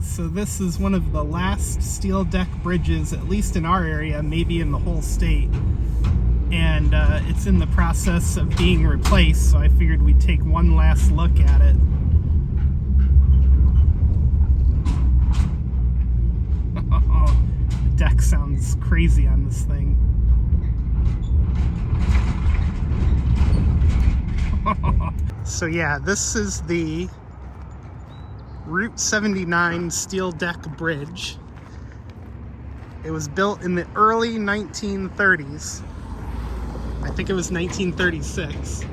So this is one of the last steel deck bridges, at least in our area, maybe in the whole state. And it's in the process of being replaced, so I figured we'd take one last look at it. The deck sounds crazy on this thing. So yeah, this is the Route 79 steel deck bridge. It was built in the early 1930s. I think it was 1936.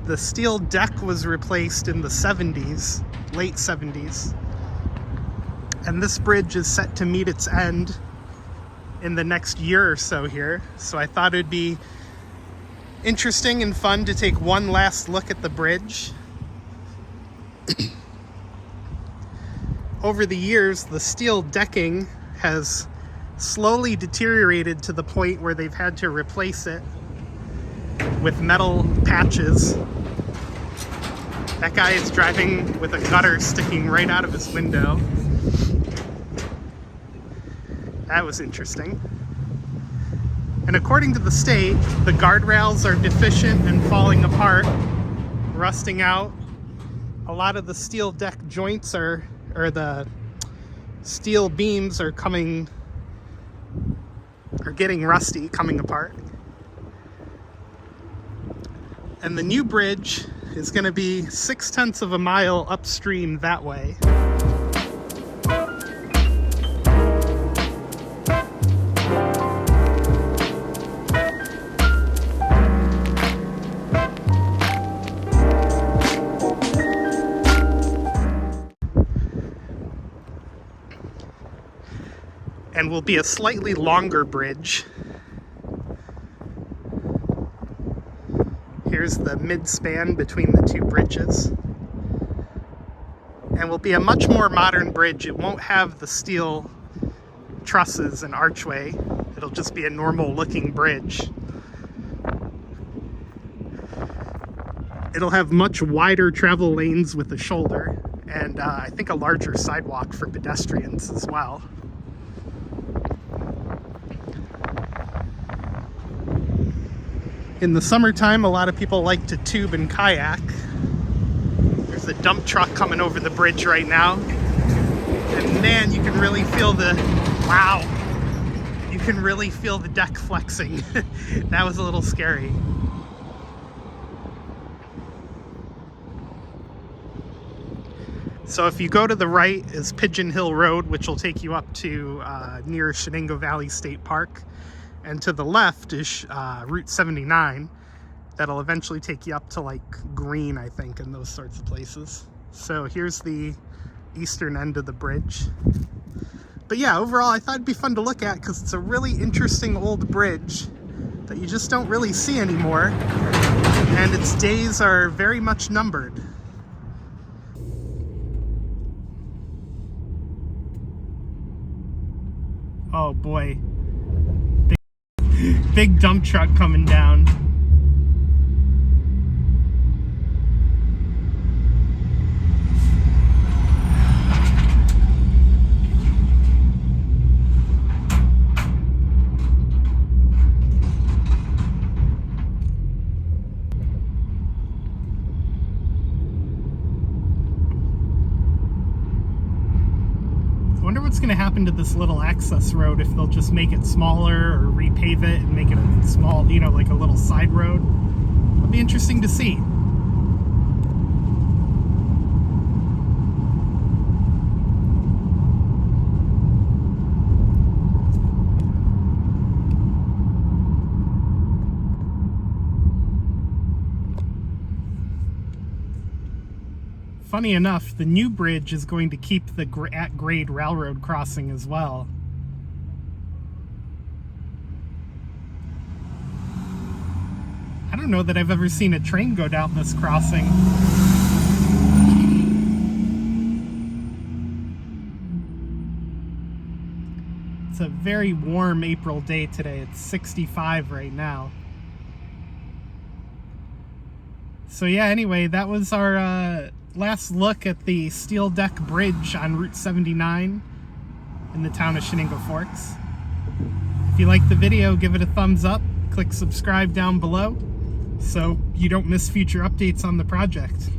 The steel deck was replaced in the 70s, late 70s. And this bridge is set to meet its end in the next year or so here. So I thought it'd be interesting and fun to take one last look at the bridge. Over the years, the steel decking has slowly deteriorated to the point where they've had to replace it with metal patches. That guy is driving with a gutter sticking right out of his window. That was interesting. And according to the state, the guardrails are deficient and falling apart, rusting out. A lot of the steel deck joints or the steel beams are getting rusty, coming apart. And the new bridge is going to be 0.6 of a mile upstream that way. And will be a slightly longer bridge. Here's the mid-span between the two bridges. And will be a much more modern bridge. It won't have the steel trusses and archway. It'll just be a normal looking bridge. It'll have much wider travel lanes with a shoulder, and I think a larger sidewalk for pedestrians as well. In the summertime, a lot of people like to tube and kayak. There's a dump truck coming over the bridge right now. And man, you can really feel you can really feel the deck flexing. That was a little scary. So if you go to the right is Pigeon Hill Road, which will take you up to near Chenango Valley State Park. And to the left is Route 79. That'll eventually take you up to like Green, I think, and those sorts of places. So here's the eastern end of the bridge. But yeah, overall, I thought it'd be fun to look at because it's a really interesting old bridge that you just don't really see anymore. And its days are very much numbered. Oh boy. Big dump truck coming down. I wonder what's going to happen to this little access road, if they'll just make it smaller or repave it and make it a small, like a little side road. It'll be interesting to see. Funny enough, the new bridge is going to keep the at-grade railroad crossing as well. I don't know that I've ever seen a train go down this crossing. It's a very warm April day today. It's 65 right now. So yeah, anyway, that was our last look at the steel deck bridge on Route 79 in the town of Chenango Forks. If you like the video, give it a thumbs up, click subscribe down below so you don't miss future updates on the project.